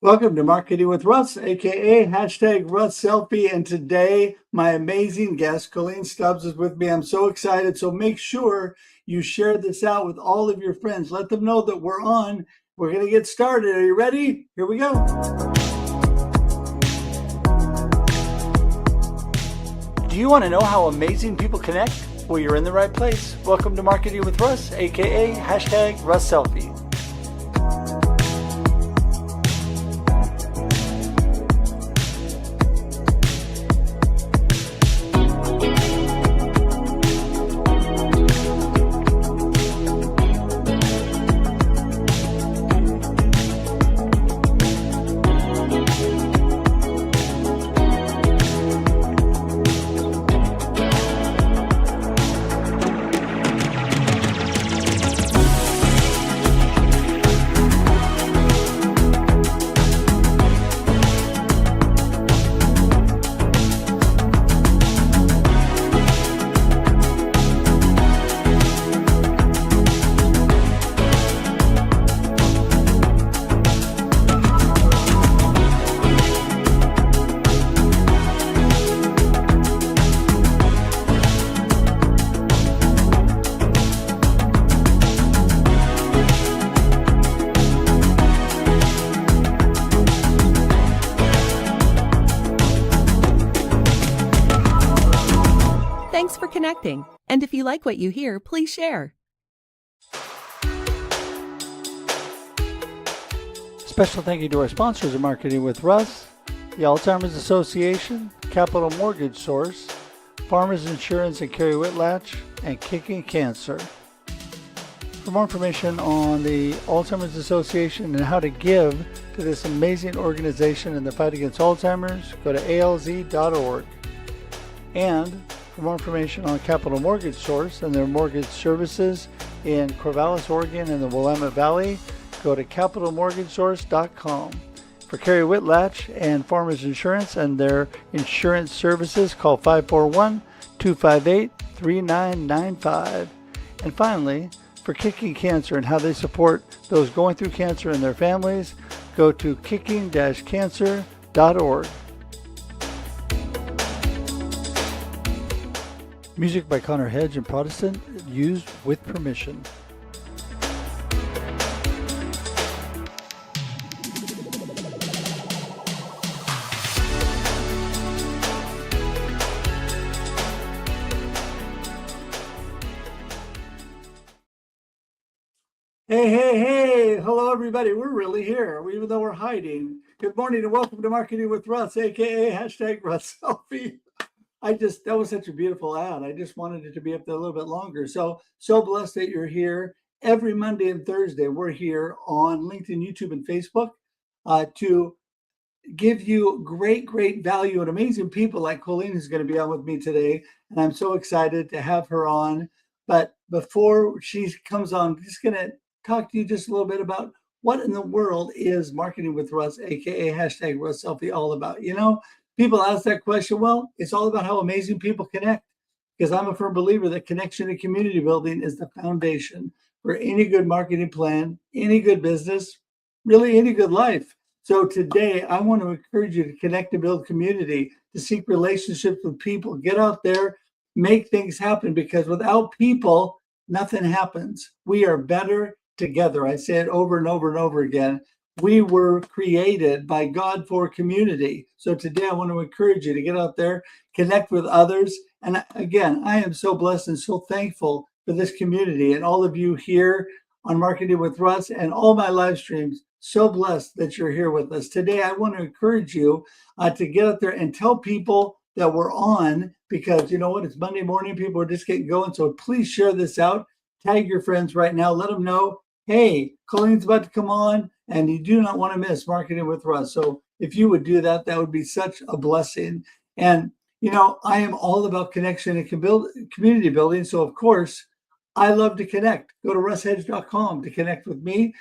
Welcome to Marketing with Russ, aka hashtag Russ Selfie. And today, my amazing guest, Coleen Stubbs, is with me. I'm so excited. So make sure you share this out with all of your friends. Let them know that we're on. We're going to get started. Are you ready? Here we go. Do you want to know how amazing people connect? Well, you're in the right place. Welcome to Marketing with Russ, aka hashtag Russ Selfie. Thanks for connecting. And if you like what you hear, please share. Special thank you to our sponsors of Marketing with Russ, the Alzheimer's Association, Capital Mortgage Source, Farmers Insurance and Carrie Whitlatch, and Kicking Cancer. For more information on the Alzheimer's Association and how to give to this amazing organization in the fight against Alzheimer's, go to alz.org. And for more information on Capital Mortgage Source and their mortgage services in Corvallis, Oregon and the Willamette Valley, go to capitalmortgagesource.com. For Carrie Whitlatch and Farmers Insurance and their insurance services, call 541-258-3995. And finally, for Kicking Cancer and how they support those going through cancer and their families, go to kicking-cancer.org. Music by Connor Hedge and Protestant, used with permission. Hey. Hello, everybody. We're really here, even though we're hiding. Good morning and welcome to Marketing with Russ, aka hashtag Russ Selfie. That was such a beautiful ad. I just wanted it to be up there a little bit longer. So blessed that you're here. Every Monday and Thursday, we're here on LinkedIn, YouTube, and Facebook to give you great value and amazing people like Coleen is going to be on with me today. And I'm so excited to have her on. But before she comes on, I'm just going to talk to you just a little bit about what in the world is Marketing with Russ, aka hashtag Russ Selfie, all about. You know, people ask that question. Well, it's all about how amazing people connect, because I'm a firm believer that connection and community building is the foundation for any good marketing plan, any good business, really any good life. So today, I want to encourage you to connect and build community, to seek relationships with people, get out there, make things happen, because without people, nothing happens. We are better together. I say it over and over and over again. We were created by God for community. So today I want to encourage you to get out there, connect with others. And again, I am so blessed and so thankful for this community and all of you here on Marketing with Russ and all my live streams. So blessed that you're here with us. Today I want to encourage you to get out there and tell people that we're on, because you know what? It's Monday morning. People are just getting going. So please share this out. Tag your friends right now. Let them know, hey, Coleen's about to come on, and you do not want to miss Marketing with Russ. So if you would do that, that would be such a blessing. And, you know, I am all about connection and community building. So, of course, I love to connect. Go to russhedge.com to connect with me.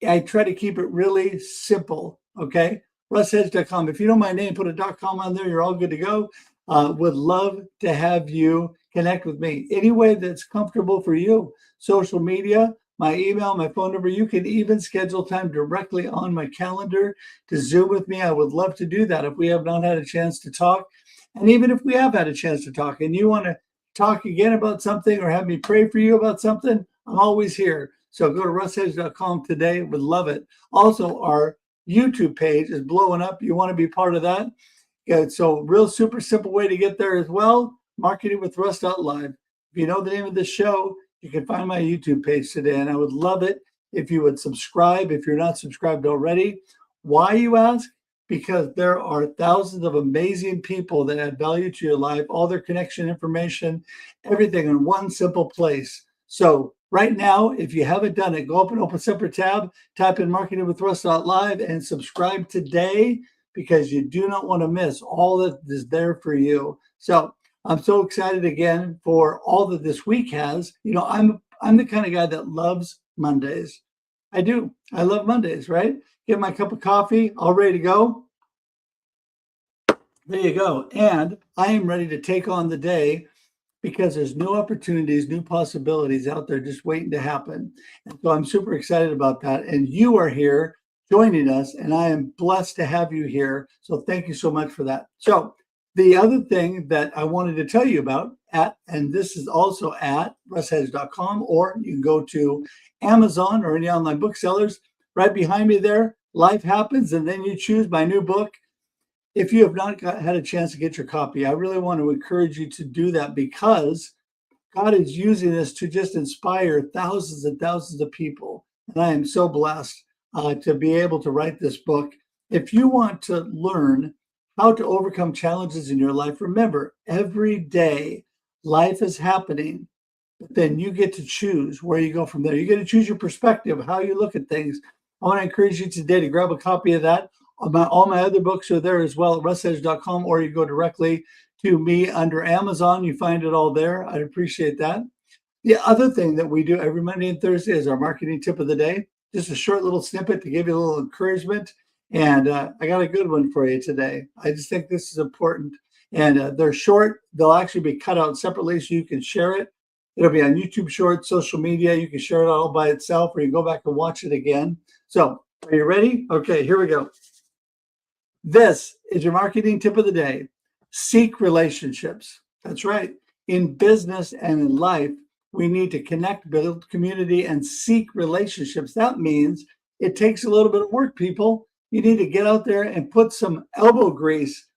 I try to keep it really simple, okay? russhedge.com. If you know my name, put a .com on there. You're all good to go. Would love to have you connect with me any way that's comfortable for you. Social media, my email, my phone number. You can even schedule time directly on my calendar to Zoom with me. I would love to do that if we have not had a chance to talk. And even if we have had a chance to talk and you want to talk again about something or have me pray for you about something, I'm always here. So go to russedge.com today. Would love it. Also, our YouTube page is blowing up. You want to be part of that? Yeah, so real super simple way to get there as well. Marketingwithruss.live. If you know the name of the show, you can find my YouTube page today. And I would love it if you would subscribe if you're not subscribed already. Why, you ask? Because there are thousands of amazing people that add value to your life, all their connection information, everything in one simple place. So right now, if you haven't done it, go open a separate tab, type in marketingwithruss.live and subscribe today, because you do not want to miss all that is there for you. So I'm so excited again for all that this week has. You know, I'm the kind of guy that loves Mondays. I do. I love Mondays, right? Get my cup of coffee, all ready to go. There you go. And I am ready to take on the day because there's new opportunities, new possibilities out there just waiting to happen. And so I'm super excited about that. And you are here joining us, and I am blessed to have you here. So thank you so much for that. So the other thing that I wanted to tell you about and this is also at russedge.com, or you can go to Amazon or any online booksellers. Right behind me there, Life Happens, and then you choose my new book. If you have not had a chance to get your copy, I really want to encourage you to do that, because God is using this to just inspire thousands and thousands of people. And I am so blessed to be able to write this book. If you want to learn how to overcome challenges in your life, remember, every day life is happening, but then you get to choose where you go from there. You get to choose your perspective, how you look at things. I want to encourage you today to grab a copy of that. All my other books are there as well at russedge.com, or you go directly to me under Amazon. You find it all there. I'd appreciate that. The other thing that we do every Monday and Thursday is our marketing tip of the day. Just a short little snippet to give you a little encouragement. And I got a good one for you today. I just think this is important. And they're short. They'll actually be cut out separately so you can share it. It'll be on YouTube Shorts, social media. You can share it all by itself, or you can go back and watch it again. So are you ready? Okay, here we go. This is your marketing tip of the day. Seek relationships. That's right. In business and in life, we need to connect, build community, and seek relationships. That means it takes a little bit of work, people. You need to get out there and put some elbow grease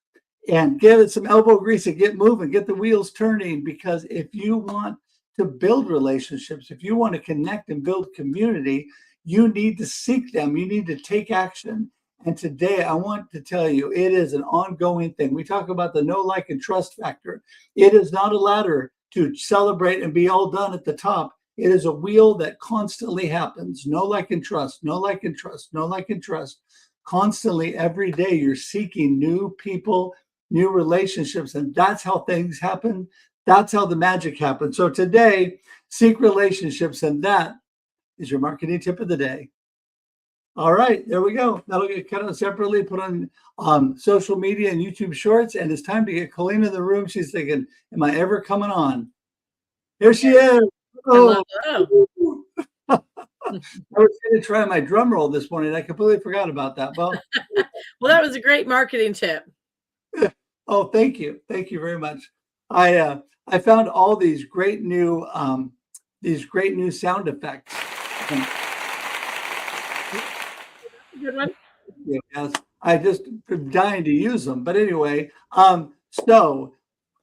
and give it some elbow grease and get moving, get the wheels turning. Because if you want to build relationships, if you want to connect and build community, you need to seek them. You need to take action. And today I want to tell you, it is an ongoing thing. We talk about the know, like, and trust factor. It is not a ladder to celebrate and be all done at the top. It is a wheel that constantly happens. Know, like, and trust, know, like, and trust, know, like, and trust. Constantly, every day, you're seeking new people, new relationships, and that's how things happen. That's how the magic happens. So today, seek relationships, and that is your marketing tip of the day. All right, there we go. That'll get cut out separately, put on social media and YouTube Shorts, and it's time to get Coleen in the room. She's thinking, am I ever coming on? Here she is. Hello. I was going to try my drum roll this morning. I completely forgot about that. Well, that was a great marketing tip. Oh, thank you. Thank you very much. I found all these great new sound effects. Good one. Yes, I just am dying to use them. But anyway, so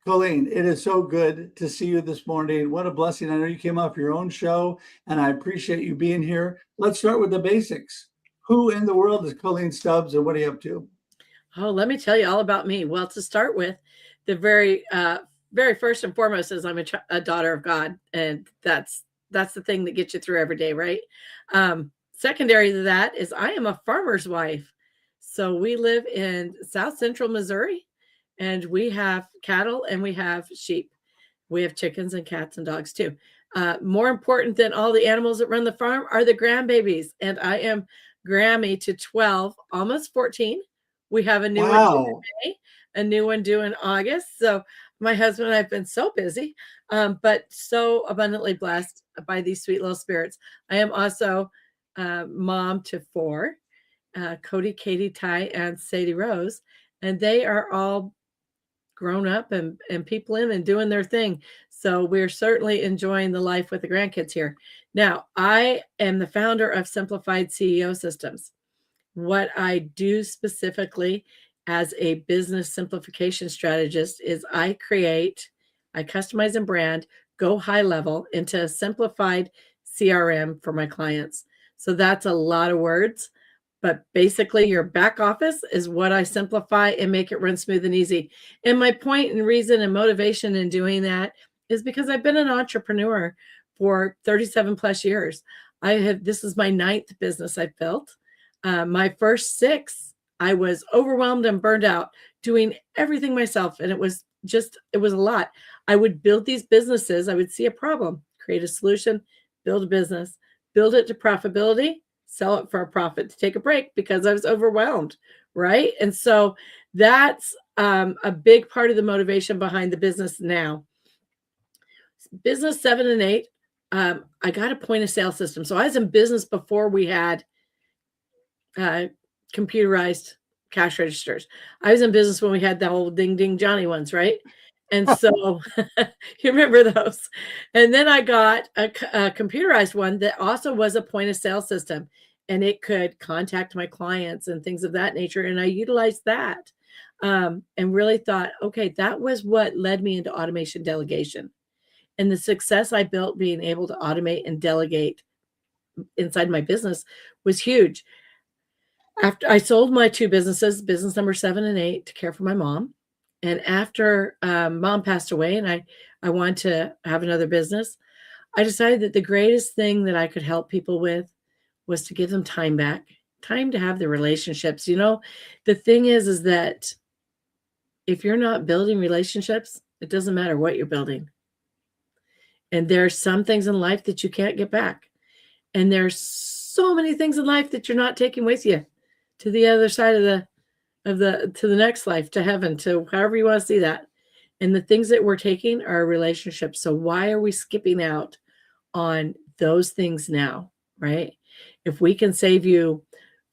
Coleen, it is so good to see you this morning. What a blessing. I know you came off your own show, and I appreciate you being here. Let's start with the basics. Who in the world is Coleen Stubbs, and what are you up to? Oh, let me tell you all about me. Well, to start with, the very first and foremost is I'm a daughter of God, and that's the thing that gets you through every day, right? Secondary to that is I am a farmer's wife. So we live in South Central Missouri, and we have cattle and we have sheep. We have chickens and cats and dogs too. More important than all the animals that run the farm are the grandbabies. And I am Grammy to 12, almost 14. We have a new one due in May, a new one due in August. So my husband and I have been so busy, but so abundantly blessed by these sweet little spirits. I am also mom to 4, Cody, Katie, Ty, and Sadie Rose, and they are all grown up and people in and doing their thing. So we're certainly enjoying the life with the grandkids here. Now, I am the founder of Simplified CEO Systems. What I do specifically as a business simplification strategist is I customize and brand, go high level into a simplified CRM for my clients. So that's a lot of words, but basically your back office is what I simplify and make it run smooth and easy. And my point and reason and motivation in doing that is because I've been an entrepreneur for 37 plus years. This is my 9th business I've built. My first 6, I was overwhelmed and burned out doing everything myself. And it was a lot. I would build these businesses. I would see a problem, create a solution, build a business, build it to profitability, sell it for a profit, to take a break because I was overwhelmed. Right. And so that's a big part of the motivation behind the business now. Business 7 and 8, I got a point of sale system. So I was in business before we had computerized cash registers. I was in business when we had the whole ding ding Johnny ones, right? And so you remember those. And then I got a computerized one that also was a point of sale system, and it could contact my clients and things of that nature. And I utilized that and really thought, okay, that was what led me into automation delegation. And the success I built being able to automate and delegate inside my business was huge. After I sold my 2 businesses, business number 7 and 8, to care for my mom. And after mom passed away and I wanted to have another business, I decided that the greatest thing that I could help people with was to give them time back, time to have the relationships. The thing is that if you're not building relationships, it doesn't matter what you're building. And there are some things in life that you can't get back. And there's so many things in life that you're not taking with you to the other side to the next life, to heaven, to however you want to see that. And the things that we're taking are relationships. So why are we skipping out on those things now, right? If we can save you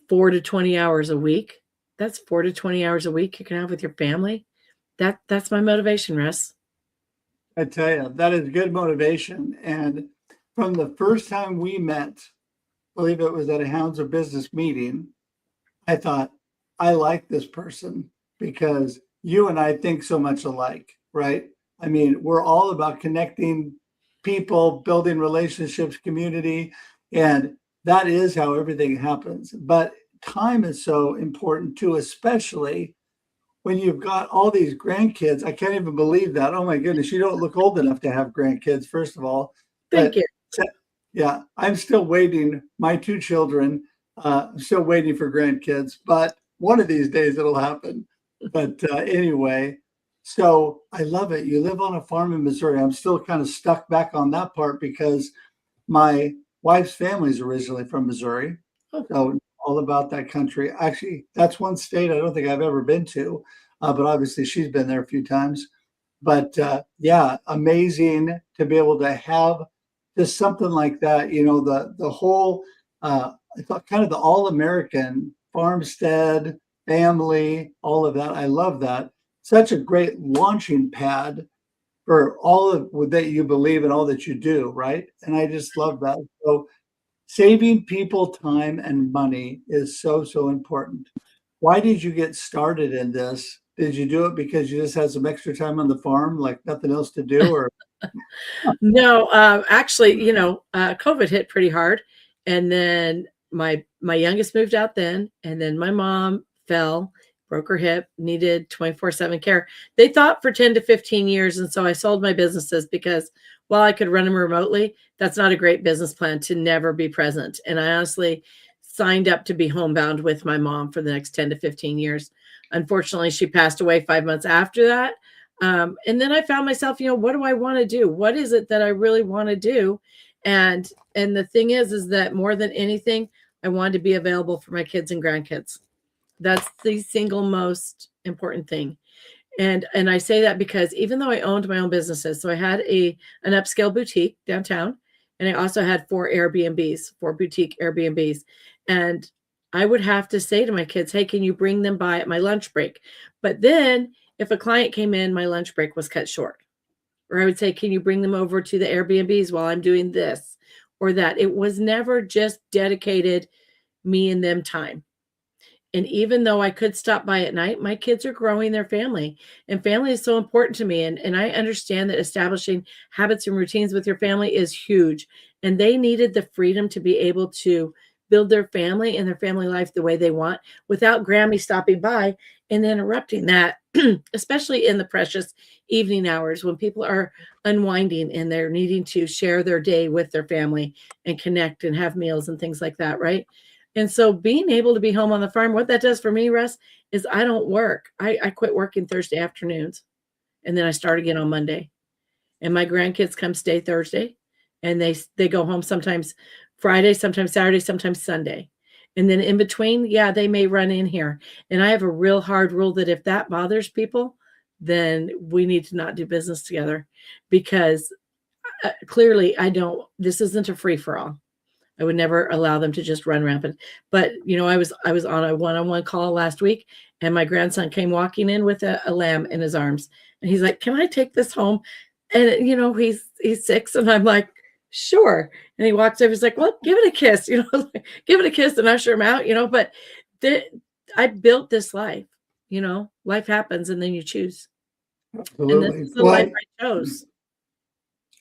4 to 20 hours a week, that's 4 to 20 hours a week you can have with your family. That's my motivation, Russ. I tell you, that is good motivation. And from the first time we met, I believe it was at a Hounds of Business meeting, I thought, I like this person because you and I think so much alike, right? I mean, we're all about connecting people, building relationships, community, and that is how everything happens. But time is so important too, especially when you've got all these grandkids. I can't even believe that. Oh my goodness, you don't look old enough to have grandkids, first of all. Thank you. Yeah, I'm still waiting. My 2 children, I'm still waiting for grandkids, but one of these days it'll happen. But anyway, so I love it. You live on a farm in Missouri. I'm still kind of stuck back on that part because my wife's family is originally from Missouri. So all about that country. Actually, that's one state I don't think I've ever been to, but obviously she's been there a few times. But yeah, amazing to be able to have just something like that. The whole, I thought kind of the all-American farmstead family, all of that. I love that. Such a great launching pad for all of that you believe and all that you do, right? And I just love that. So saving people time and money is so, so important. Why did you get started in this? Did you do it because you just had some extra time on the farm, like nothing else to do, or? No, actually, COVID hit pretty hard. And then my youngest moved out then, and then my mom fell, broke her hip, needed 24/7 care. They thought for 10 to 15 years. And so I sold my businesses because while I could run them remotely, that's not a great business plan to never be present. And I honestly signed up to be homebound with my mom for the next 10 to 15 years. Unfortunately, she passed away 5 months after that. And then I found myself, what do I want to do? What is it that I really want to do? And the thing is that more than anything, I wanted to be available for my kids and grandkids. That's the single most important thing. And I say that because even though I owned my own businesses, so I had an upscale boutique downtown, and I also had 4 boutique Airbnbs. And I would have to say to my kids, hey, can you bring them by at my lunch break? But then if a client came in, my lunch break was cut short. Or I would say, can you bring them over to the Airbnbs while I'm doing this or that? It was never just dedicated me and them time. And even though I could stop by at night, my kids are growing their family, and family is so important to me. And I understand that establishing habits and routines with your family is huge. And they needed the freedom to be able to build their family and their family life the way they want without Grammy stopping by and interrupting that, especially in the precious evening hours when people are unwinding and they're needing to share their day with their family and connect and have meals and things like that, right? And so being able to be home on the farm, what that does for me, Russ, is I don't work. I quit working Thursday afternoons, and then I start again on Monday. And my grandkids come stay Thursday, and they go home sometimes Friday, sometimes Saturday, sometimes Sunday. And then in between, yeah, they may run in here. And I have a real hard rule that if that bothers people, then we need to not do business together, because clearly this isn't a free for all. I would never allow them to just run rampant. But, I was on a one-on-one call last week, and my grandson came walking in with a lamb in his arms. And he's like, can I take this home? And, he's 6. And I'm like, sure. And he walks over, he's like, well, give it a kiss, give it a kiss and usher him out, but I built this life, life happens and then you choose. Absolutely. And this is the life I chose.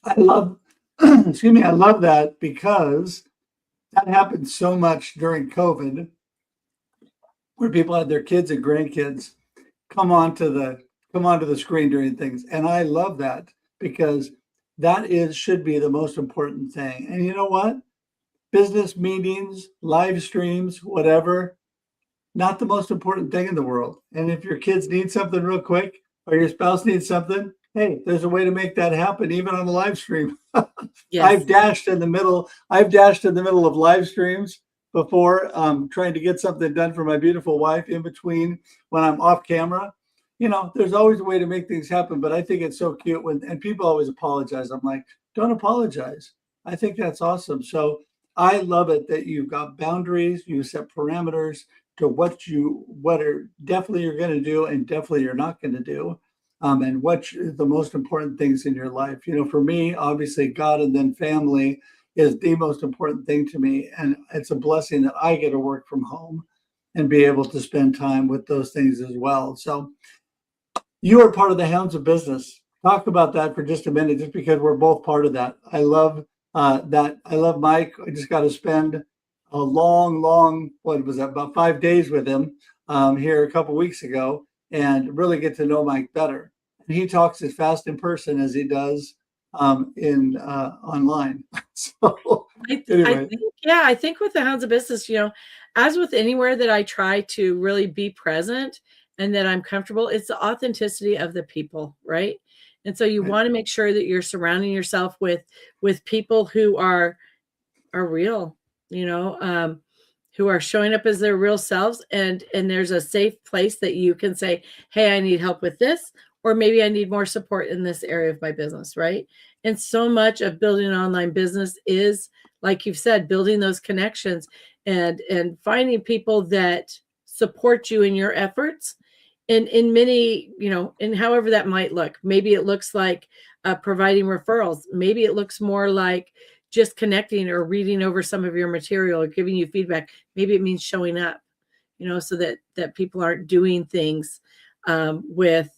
I love, excuse me, I love that, because that happened so much during COVID, where people had their kids and grandkids come onto the screen during things. And I love that, because should be the most important thing. And you know what? Business meetings, live streams, whatever, not the most important thing in the world. And if your kids need something real quick, or your spouse needs something, hey, there's a way to make that happen, even on a live stream. Yes. I've dashed in the middle of live streams before, trying to get something done for my beautiful wife in between when I'm off camera. There's always a way to make things happen, but I think it's so cute and people always apologize. I'm like, don't apologize. I think that's awesome. So I love it that you've got boundaries, you set parameters to what are definitely you're going to do and definitely you're not going to do. And what's the most important things in your life. For me, obviously God and then family is the most important thing to me. And it's a blessing that I get to work from home and be able to spend time with those things as well. So you are part of the Hounds of Business. Talk about that for just a minute, just because we're both part of that. I love that. I love Mike. I just got to spend a long, what was that, about 5 days with him here a couple weeks ago, and really get to know Mike better. And he talks as fast in person as he does in online. So anyway. I think with the Hounds of Business, as with anywhere that I try to really be present and that I'm comfortable, it's the authenticity of the people, right? And so you want to make sure that you're surrounding yourself with people who are real, who are showing up as their real selves, and there's a safe place that you can say, hey, I need help with this, or maybe I need more support in this area of my business, right? And so much of building an online business is, like you've said, building those connections and finding people that support you in your efforts in many, in however that might look. Maybe it looks like providing referrals. Maybe it looks more like just connecting or reading over some of your material or giving you feedback. Maybe it means showing up, so that people aren't doing things with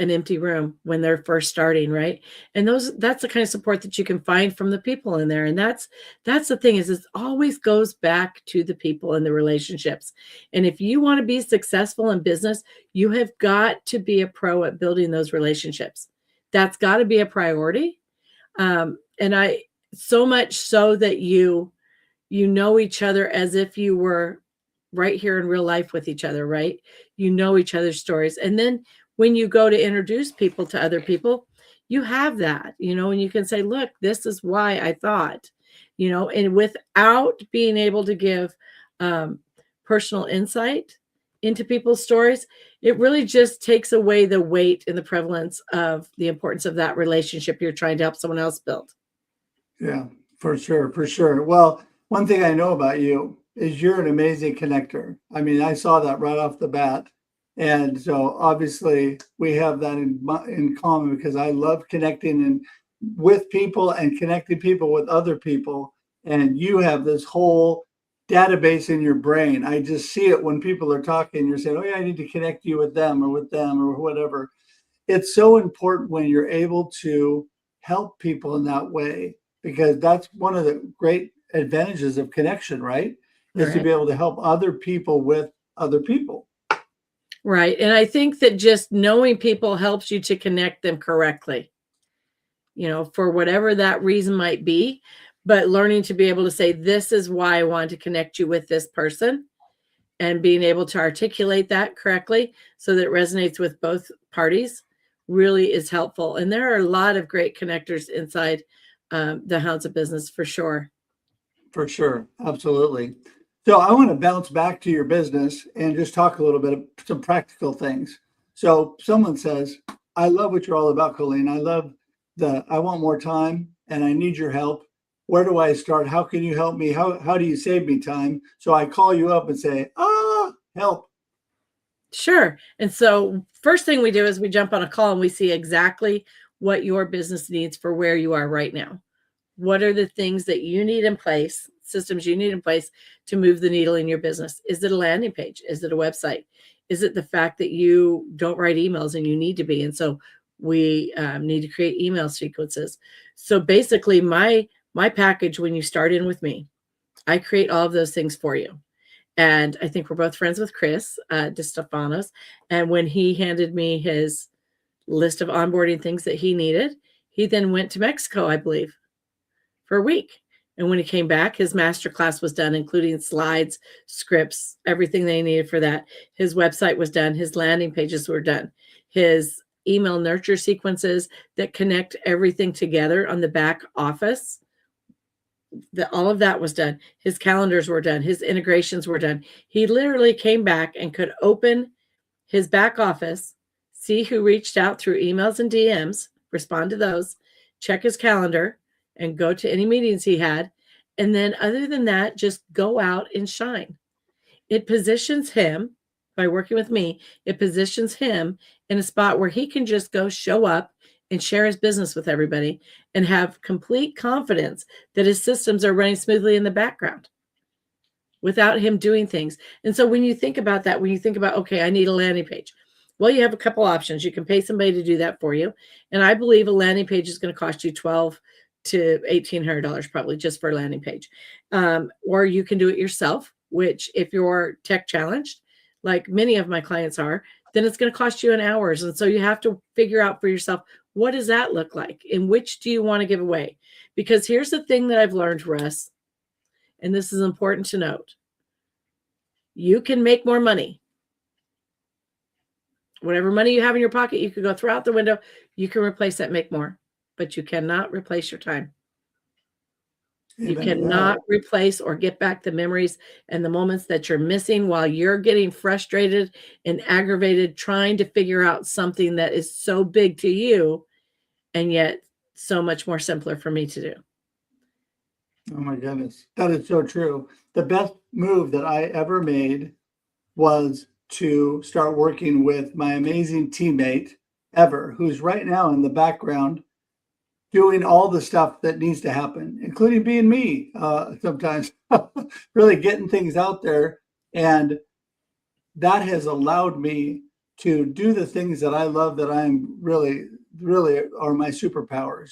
an empty room when they're first starting, right? And that's the kind of support that you can find from the people in there. And that's the thing, is it always goes back to the people and the relationships. And if you want to be successful in business, you have got to be a pro at building those relationships. That's got to be a priority. And so much so that you know each other as if you were right here in real life with each other, right? You know each other's stories. And then when you go to introduce people to other people, you have that, and you can say, look, this is why I thought, and without being able to give personal insight, into people's stories, it really just takes away the weight and the prevalence of the importance of that relationship you're trying to help someone else build. Yeah, for sure, for sure. Well, one thing I know about you is you're an amazing connector. I mean, I saw that right off the bat. And so obviously we have that in common because I love connecting and with people and connecting people with other people. And you have this whole database in your brain. I just see it when people are talking. You're saying, oh, yeah, I need to connect you with them or whatever. It's so important when you're able to help people in that way, because that's one of the great advantages of connection, right? Is to Right. be able to help other people with other people. Right. And I think that just knowing people helps you to connect them correctly, for whatever that reason might be, but learning to be able to say, this is why I want to connect you with this person, and being able to articulate that correctly so that it resonates with both parties really is helpful. And there are a lot of great connectors inside the Hounds of Business for sure. For sure. Absolutely. So I want to bounce back to your business and just talk a little bit of some practical things. So someone says, I love what you're all about, Coleen. I want more time and I need your help. Where do I start? How can you help me? How do you save me time? So I call you up and say, help. Sure. And so first thing we do is we jump on a call and we see exactly what your business needs for where you are right now. What are the things that you need in place, systems you need in place to move the needle in your business? Is it a landing page? Is it a website? Is it the fact that you don't write emails and you need to be? And so we need to create email sequences. So basically my package, when you start in with me, I create all of those things for you. And I think we're both friends with Chris DeStefanos. And when he handed me his list of onboarding things that he needed, he then went to Mexico, I believe, for a week. And when he came back, his masterclass was done, including slides, scripts, everything they needed for that. His website was done. His landing pages were done. His email nurture sequences that connect everything together on the back office, all of that was done. His calendars were done. His integrations were done. He literally came back and could open his back office, see who reached out through emails and DMs, respond to those, check his calendar, and go to any meetings he had. And then other than that, just go out and shine. It positions him, by working with me, it positions him in a spot where he can just go show up and share his business with everybody and have complete confidence that his systems are running smoothly in the background without him doing things. And so when you think about that, when you think about, okay, I need a landing page. Well, you have a couple options. You can pay somebody to do that for you. And I believe a landing page is going to cost you $1,200 to $1,800 probably just for a landing page. Or you can do it yourself, which if you're tech challenged, like many of my clients are, then it's going to cost you an hours. And so you have to figure out for yourself, what does that look like? And which do you want to give away? Because here's the thing that I've learned, Russ, and this is important to note. You can make more money. Whatever money you have in your pocket, you could go throw out the window. You can replace that, make more, but you cannot replace your time. You cannot replace or get back the memories and the moments that you're missing while you're getting frustrated and aggravated trying to figure out something that is so big to you and yet so much more simpler for me to do. Oh my goodness. That is so true. The best move that I ever made was to start working with my amazing teammate ever, who's right now in the background doing all the stuff that needs to happen, including being me sometimes, really getting things out there. And that has allowed me to do the things that I love, that I'm really are my superpowers,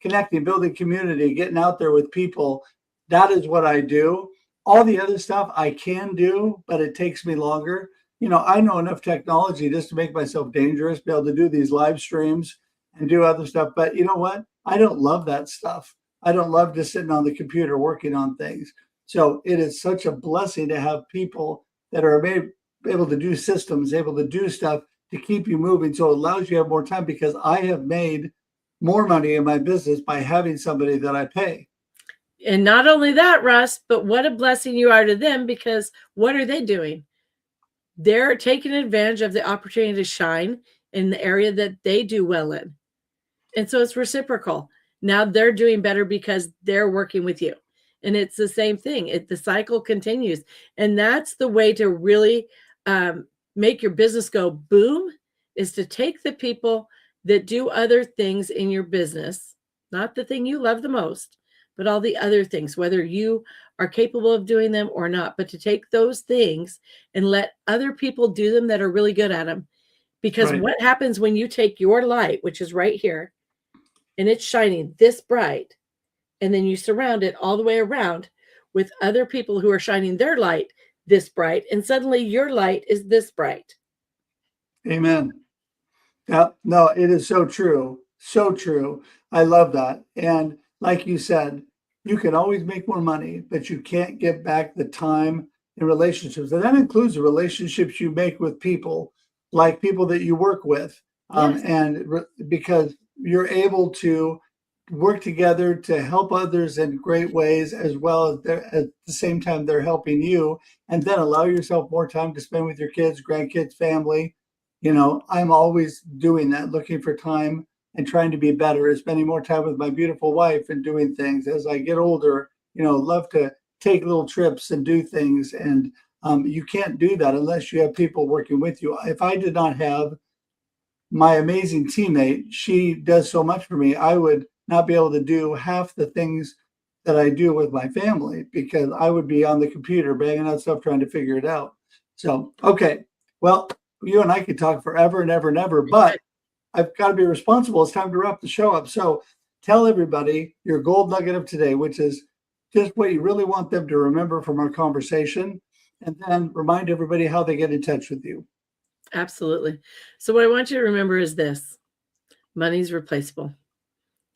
connecting, building community, getting out there with people. That is what I do. All the other stuff I can do, but it takes me longer. I know enough technology just to make myself dangerous, be able to do these live streams and do other stuff. But you know what? I don't love that stuff. I don't love just sitting on the computer working on things. So it is such a blessing to have people that are able to do systems, able to do stuff to keep you moving. So it allows you to have more time, because I have made more money in my business by having somebody that I pay. And not only that, Russ, but what a blessing you are to them, because what are they doing? they're taking advantage of the opportunity to shine in the area that they do well in. And so it's reciprocal. Now they're doing better because they're working with you. And it's the same thing. The cycle continues. And that's the way to really make your business go boom, is to take the people that do other things in your business, not the thing you love the most, but all the other things, whether you are capable of doing them or not, but to take those things and let other people do them that are really good at them. Because what happens when you take your light, which is right here, and it's shining this bright, and then you surround it all the way around with other people who are shining their light this bright, and suddenly your light is this bright. Amen. Yeah, no, it is so true. So true. I love that. And like you said, you can always make more money, but you can't get back the time in relationships. And that includes the relationships you make with people, like people that you work with. Because you're able to work together to help others in great ways, as well as at the same time they're helping you, and then allow yourself more time to spend with your kids, grandkids, family. I'm always doing that, looking for time and trying to be better, spending more time with my beautiful wife and doing things. As I get older, love to take little trips and do things. And you can't do that unless you have people working with you. If I did not have my amazing teammate, she does so much for me, I would not be able to do half the things that I do with my family, because I would be on the computer banging out stuff, trying to figure it out. So, okay. Well, you and I could talk forever and ever and ever, but I've got to be responsible. It's time to wrap the show up. So tell everybody your gold nugget of today, which is just what you really want them to remember from our conversation, and then remind everybody how they get in touch with you. Absolutely. So what I want you to remember is this: money's replaceable.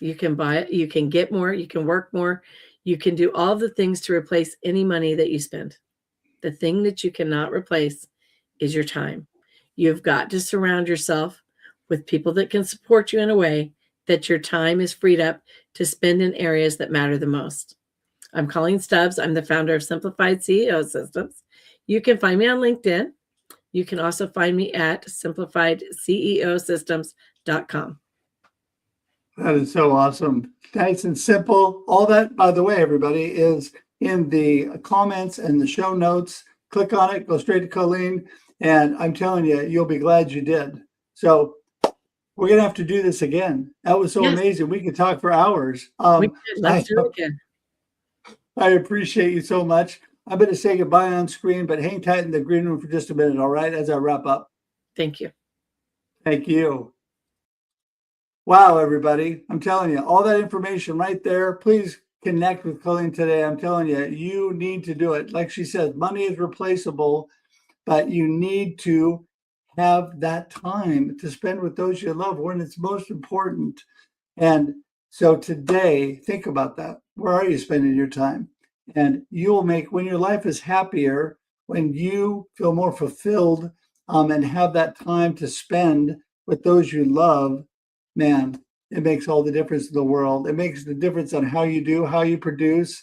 You can buy it, you can get more, you can work more, you can do all the things to replace any money that you spend. The thing that you cannot replace is your time. You've got to surround yourself with people that can support you in a way that your time is freed up to spend in areas that matter the most. I'm Coleen Stubbs. I'm the founder of Simplified CEO Systems. You can find me on LinkedIn. You can also find me at simplifiedceosystems.com. That is so awesome. Nice and simple. All that, by the way, everybody, is in the comments and the show notes. Click on it, go straight to Coleen, and I'm telling you, you'll be glad you did. So we're going to have to do this again. That was so amazing. We could talk for hours. Let's do it again. I appreciate you so much. I'm going to say goodbye on screen, but hang tight in the green room for just a minute, all right, as I wrap up. Thank you. Thank you. Wow, everybody. I'm telling you, all that information right there. Please connect with Coleen today. I'm telling you, you need to do it. Like she said, money is replaceable, but you need to have that time to spend with those you love when it's most important. And so today, think about that. Where are you spending your time? And you'll make, when your life is happier, when you feel more fulfilled, and have that time to spend with those you love, man, it makes all the difference in the world. It makes the difference on how you do, how you produce,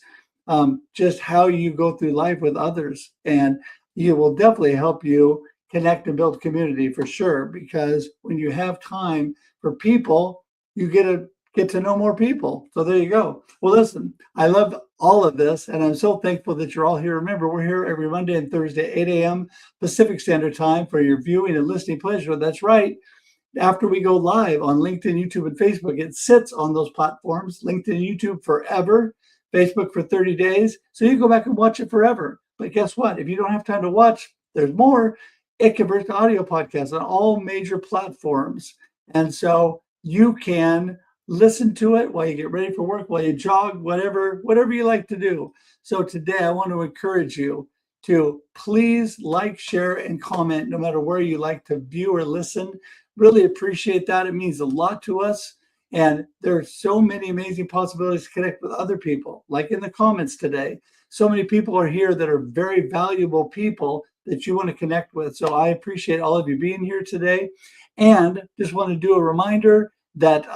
just how you go through life with others. And it will definitely help you connect and build community for sure, because when you have time for people, you get to know more people. So there you go. Well, listen, I love all of this, and I'm so thankful that you're all here. Remember, we're here every Monday and Thursday, 8 a.m. Pacific Standard Time for your viewing and listening pleasure. That's right. After we go live on LinkedIn, YouTube, and Facebook, it sits on those platforms. LinkedIn and YouTube forever, Facebook for 30 days. So you go back and watch it forever. But guess what? If you don't have time to watch, there's more. It converts to audio podcasts on all major platforms. And so you can listen to it while you get ready for work, while you jog, whatever you like to do. So today I want to encourage you to please like, share, and comment no matter where you like to view or listen. Really appreciate that. It means a lot to us. And there are so many amazing possibilities to connect with other people, like in the comments today. So many people are here that are very valuable people that you want to connect with. So I appreciate all of you being here today. And just want to do a reminder that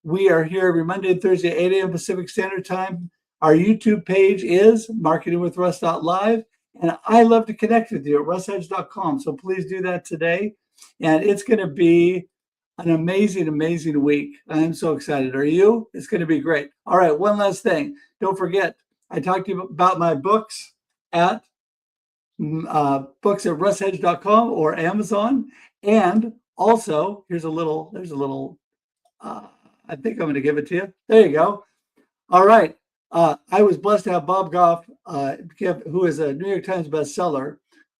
we are here every Monday and Thursday, 8 a.m. Pacific Standard Time. Our YouTube page is marketingwithruss.live. And I love to connect with you at russedge.com. So please do that today. And it's going to be an amazing, amazing week. I'm so excited. Are you? It's going to be great. All right. One last thing. Don't forget, I talked to you about my books at books at russedge.com or Amazon. And also, there's a little, I think I'm going to give it to you. There you go. All right. I was blessed to have Bob Goff, who is a New York Times bestseller,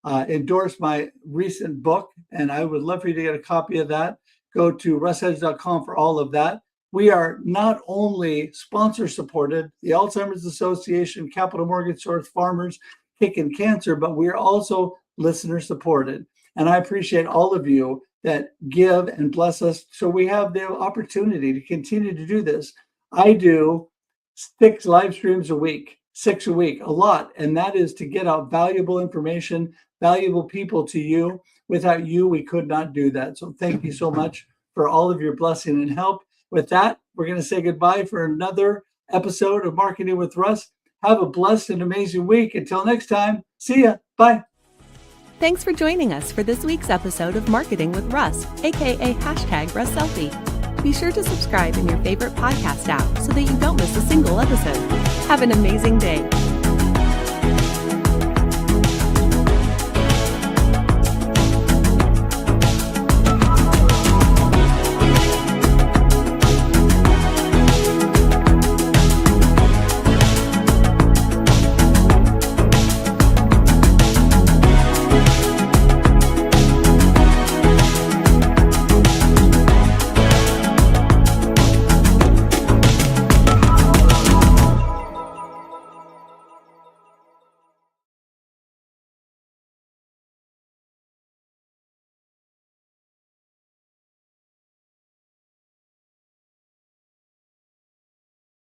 endorse my recent book. And I would love for you to get a copy of that. Go to russedge.com for all of that. We are not only sponsor supported, the Alzheimer's Association, Capital Mortgage Source, Farmers, Kicking Cancer, but we are also listener supported. And I appreciate all of you that give and bless us so we have the opportunity to continue to do this. I do 6 live streams a week, 6 a week, a lot. And that is to get out valuable information, valuable people to you. Without you, we could not do that. So thank you so much for all of your blessing and help. With that, we're going to say goodbye for another episode of Marketing with Russ. Have a blessed and amazing week. Until next time, see ya. Bye. Thanks for joining us for this week's episode of Marketing with Russ, aka #RussSelfie. Be sure to subscribe in your favorite podcast app so that you don't miss a single episode. Have an amazing day.